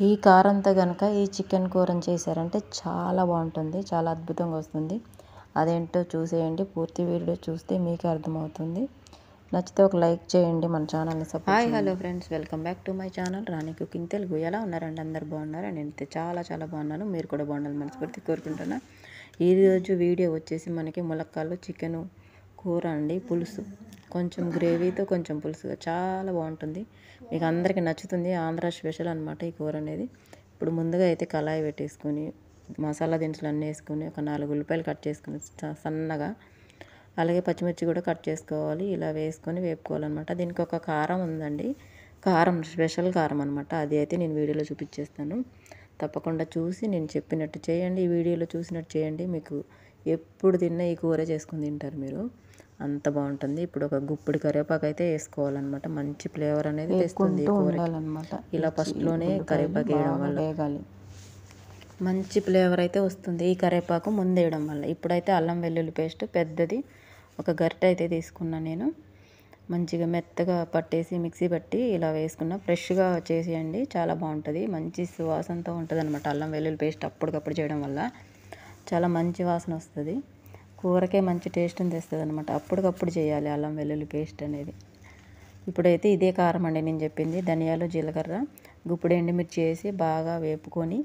ఈ కారంతో కనుక ఈ చికెన్ కూరని చేశారంటే చాలా బాగుంటుంది, చాలా అద్భుతంగా వస్తుంది. అదేంటో చూసేయండి, పూర్తి వీడియో చూస్తే మీకే అర్థమవుతుంది. నచ్చితే ఒక లైక్ చేయండి, మన ఛానల్ని సపోర్ట్ చేయండి. Hello friends, welcome back to my channel Rani cooking Telugu. ఎలా ఉన్నారండి? అందరు బాగున్నారా? నేనైతే చాలా చాలా బాగున్నాను. మీరు కూడా బాగుండాలి మనస్ఫూర్తి కోరుకుంటున్నా. ఈరోజు వీడియో వచ్చేసి మనకి ములక్కాళ్ళు చికెను కూర అండి, పులుసు. కొంచెం గ్రేవీతో కొంచెం పులుసుగా చాలా బాగుంటుంది, మీకు అందరికీ నచ్చుతుంది. ఆంధ్ర స్పెషల్ అనమాట ఈ కూర అనేది. ఇప్పుడు ముందుగా అయితే కళాయి పెట్టేసుకొని మసాలా దినుసులు అన్నీ వేసుకొని ఒక 4 ఉల్లిపాయలు కట్ చేసుకుని సన్నగా, అలాగే పచ్చిమిర్చి కూడా కట్ చేసుకోవాలి. ఇలా వేసుకొని వేపుకోవాలన్నమాట. దీనికి ఒక కారం ఉందండి, కారం స్పెషల్ కారం అనమాట. అది అయితే నేను వీడియోలో చూపించేస్తాను. తప్పకుండా చూసి నేను చెప్పినట్టు చేయండి, ఈ వీడియోలో చూసినట్టు చేయండి. మీకు ఎప్పుడు తిన్నా ఈ కూర చేసుకుని తింటారు మీరు, అంత బాగుంటుంది. ఇప్పుడు ఒక గుప్పిడి కరివేపాకు అయితే వేసుకోవాలన్నమాట. మంచి ఫ్లేవర్ అనేది తెస్తుంది ఈ కూరకి. ఇలా ఫస్ట్లోనే కరివేపాకు వేయడం వల్ల మంచి ఫ్లేవర్ అయితే వస్తుంది, ఈ కరివేపాకు ముందు వేయడం వల్ల. ఇప్పుడైతే అల్లం వెల్లుల్లి పేస్ట్ పెద్దది ఒక గరిటె అయితే తీసుకున్నాను నేను. మంచిగా మెత్తగా పట్టేసి మిక్సీ పట్టి ఇలా వేసుకున్నా. ఫ్రెష్గా చేసేయండి, చాలా బాగుంటుంది. మంచి సువాసనతో ఉంటుంది అనమాట. అల్లం వెల్లుల్లి పేస్ట్ అప్పటికప్పుడు చేయడం వల్ల చాలా మంచి వాసన వస్తుంది, కూరకే మంచి టేస్ట్ని తెస్తుంది అనమాట. అప్పటికప్పుడు చేయాలి అల్లం వెల్లుల్లి పేస్ట్ అనేది. ఇప్పుడైతే ఇదే కారం అండి నేను చెప్పింది. ధనియాలు, జీలకర్ర, గుప్పిడి ఎండుమిర్చి వేసి బాగా వేపుకొని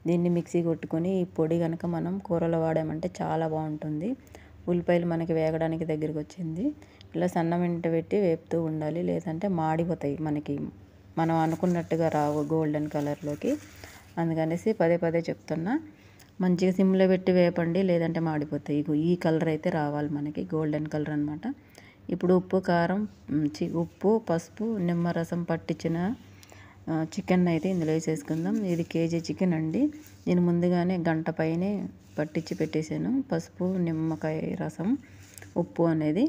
దీన్ని మిక్సీ కొట్టుకొని ఈ పొడి కనుక మనం కూరలో వాడామంటే చాలా బాగుంటుంది. ఉల్లిపాయలు మనకి వేగడానికి దగ్గరికి వచ్చింది. ఇలా సన్నమింట పెట్టి వేపుతూ ఉండాలి, లేదంటే మాడిపోతాయి, మనకి మనం అనుకున్నట్టుగా రావు గోల్డెన్ కలర్లోకి. అందుకనేసి పదే పదే చెప్తున్నా, మంచిగా సిమ్లో పెట్టి వేపండి, లేదంటే మాడిపోతాయి. ఈ కలర్ అయితే రావాలి మనకి, గోల్డెన్ కలర్ అనమాట. ఇప్పుడు ఉప్పు, కారం, ఉప్పు, పసుపు, నిమ్మరసం పట్టించిన చికెన్ అయితే ఇందులో వేసేసుకుందాం. ఇది కేజీ చికెన్ అండి. నేను ముందుగానే గంట పైనే పట్టించి పెట్టేశాను. పసుపు, నిమ్మకాయ రసం, ఉప్పు అనేది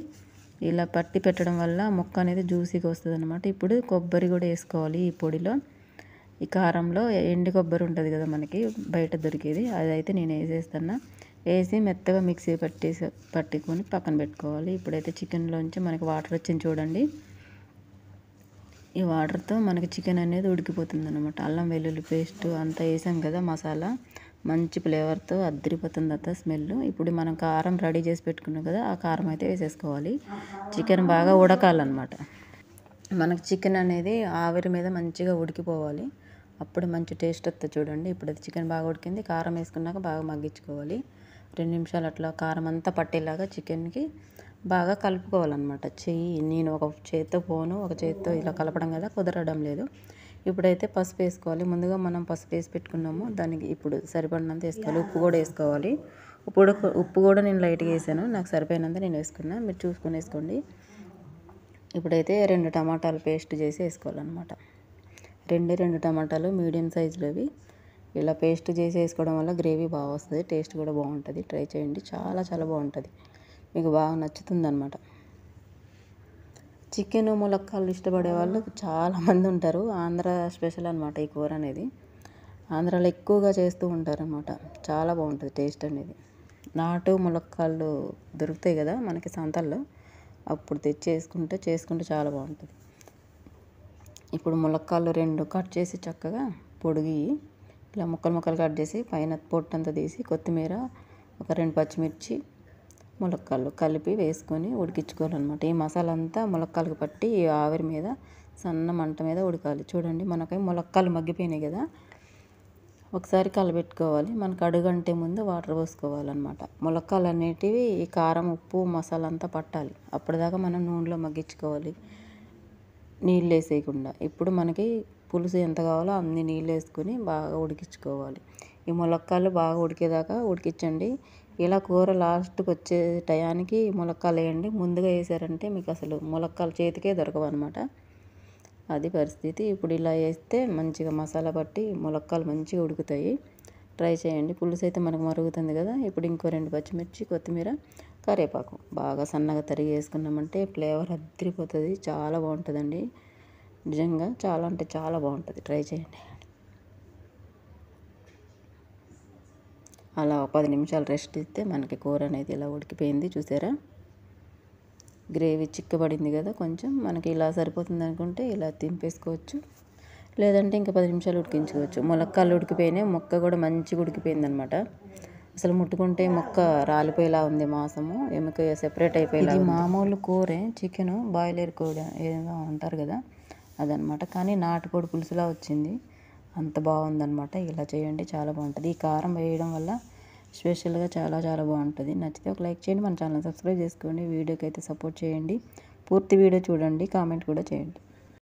ఇలా పట్టి పెట్టడం వల్ల ముక్క అనేది జ్యూసీగా వస్తుంది అనమాట. ఇప్పుడు కొబ్బరి కూడా వేసుకోవాలి ఈ పొడిలో. ఈ కారంలో ఎండు కొబ్బరి ఉంటుంది కదా మనకి బయట దొరికేది, అదైతే నేను వేసేస్తున్నా. వేసి మెత్తగా మిక్సీ పట్టుకొని పక్కన పెట్టుకోవాలి. ఇప్పుడైతే చికెన్లోంచి మనకి వాటర్ వచ్చింది చూడండి. ఈ వాటర్తో మనకి చికెన్ అనేది ఉడికిపోతుంది అనమాట. అల్లం వెల్లుల్లి పేస్ట్ అంతా వేసాం కదా, మసాలా మంచి ఫ్లేవర్తో అద్దరిపోతుంది అంత స్మెల్. ఇప్పుడు మనం కారం రెడీ చేసి పెట్టుకున్నాం కదా, ఆ కారం అయితే వేసేసుకోవాలి. చికెన్ బాగా ఉడకాలన్నమాట. మనకి చికెన్ అనేది ఆవిరి మీద మంచిగా ఉడికిపోవాలి, అప్పుడు మంచి టేస్ట్ వస్తుంది చూడండి. ఇప్పుడు అది చికెన్ బాగా ఉడికింది. కారం వేసుకున్నాక బాగా మగ్గించుకోవాలి. 2 నిమిషాలు అట్లా కారం అంతా పట్టేలాగా చికెన్కి బాగా కలుపుకోవాలన్నమాట. నేను ఒక చేత్తో పోను, ఒక చేత్తో ఇలా కలపడం కదా కుదరడం లేదు. ఇప్పుడైతే పసుపు వేసుకోవాలి. ముందుగా మనం పసుపు వేసి పెట్టుకున్నాము, దానికి ఇప్పుడు సరిపడినంత వేసుకోవాలి. ఉప్పు కూడా వేసుకోవాలి. ఉప్పు కూడా నేను లైట్గా వేసాను, నాకు సరిపోయినంత నేను వేసుకున్నా, మీరు చూసుకొని వేసుకోండి. ఇప్పుడైతే 2 టమాటాలు పేస్ట్ చేసి వేసుకోవాలన్నమాట. 2 టమాటాలు మీడియం సైజులోవి ఇలా పేస్ట్ చేసి వేసుకోవడం వల్ల గ్రేవీ బాగా వస్తుంది, టేస్ట్ కూడా బాగుంటుంది. ట్రై చేయండి, చాలా చాలా బాగుంటుంది, మీకు బాగా నచ్చుతుంది అనమాట. చికెన్ ములక్కాళ్ళు ఇష్టపడే వాళ్ళు చాలామంది ఉంటారు. ఆంధ్ర స్పెషల్ అనమాట ఈ కూర అనేది. ఆంధ్రాలో ఎక్కువగా చేస్తూ ఉంటారనమాట. చాలా బాగుంటుంది టేస్ట్ అనేది. నాటు ములక్కాళ్ళు దొరుకుతాయి కదా మనకి సంతల్లో, అప్పుడు తెచ్చి చేసుకుంటే చాలా బాగుంటుంది. ఇప్పుడు ములక్కాళ్ళు 2 కట్ చేసి చక్కగా పొడిగి ఇలా ముక్కలు కట్ చేసి పైన పొట్టంతా తీసి, కొత్తిమీర, ఒక 2 పచ్చిమిర్చి, ములక్కాళ్ళు కలిపి వేసుకొని ఉడికించుకోవాలన్నమాట. ఈ మసాలా అంతా ములక్కాళ్ళకి పట్టి ఆవిరి మీద సన్న మంట మీద ఉడకాలి. చూడండి, మనకి ములక్కాళ్ళు మగ్గిపోయినాయి కదా, ఒకసారి కలబెట్టుకోవాలి. మనకు అడుగంటే ముందు వాటర్ పోసుకోవాలన్నమాట. ములక్కాళ్ళు అనేటివి ఈ కారం, ఉప్పు, మసాలా అంతా పట్టాలి. అప్పటిదాకా మనం నూనెలో మగ్గించుకోవాలి, నీళ్ళు వేసేయకుండా. ఇప్పుడు మనకి పులుసు ఎంత కావాలో అన్ని నీళ్ళు వేసుకొని బాగా ఉడికించుకోవాలి. ఈ ములక్కాళ్ళు బాగా ఉడికేదాకా ఉడికించండి. ఇలా కూర లాస్ట్కి వచ్చే టయానికి ములక్కాళ్ళు వేయండి. ముందుగా వేసారంటే మీకు అసలు ములక్కాళ్ళు చేతికే దొరకవు అనమాట, అది పరిస్థితి. ఇప్పుడు ఇలా వేస్తే మంచిగా మసాలా పట్టి ములక్కాళ్ళు మంచిగా ఉడుకుతాయి. ట్రై చేయండి. పులుసు అయితే మనకు మరుగుతుంది కదా, ఇప్పుడు ఇంకో 2 పచ్చిమిర్చి, కొత్తిమీర, కరివేపాకు బాగా సన్నగా తరిగి వేసుకున్నామంటే ఫ్లేవర్ అద్దరిపోతుంది, చాలా బాగుంటుందండి. నిజంగా చాలా అంటే చాలా బాగుంటుంది, ట్రై చేయండి. అలా 10 నిమిషాలు రెస్ట్ ఇస్తే మనకి కూర అనేది ఇలా ఉడికిపోయింది. చూసారా, గ్రేవీ చిక్కబడింది కదా కొంచెం. మనకి ఇలా సరిపోతుంది అనుకుంటే ఇలా తింపేసుకోవచ్చు, లేదంటే ఇంకా 10 నిమిషాలు ఉడికించుకోవచ్చు. ములక్కాళ్ళు ఉడికిపోయినాయి, ముక్క కూడా మంచిగా ఉడికిపోయిందనమాట. అసలు ముట్టుకుంటే ముక్క రాలిపోయేలా ఉంది, మాంసము ఎముక సెపరేట్ అయిపోయేలా. ఇది మామూలు కూరే, చికెను బాయిలర్ కూర ఏదో అంటారు కదా అదనమాట. కానీ నాటుకోడి పులుసులా వచ్చింది, అంత బాగుందనమాట. ఇలా చేయండి, చాలా బాగుంటుంది. ఈ కారం వేయడం వల్ల స్పెషల్గా చాలా చాలా బాగుంటుంది. నచ్చితే ఒక లైక్ చేయండి, మన ఛానల్ సబ్స్క్రైబ్ చేసుకోండి. వీడియోకి అయితే సపోర్ట్ చేయండి, పూర్తి వీడియో చూడండి, కామెంట్ కూడా చేయండి.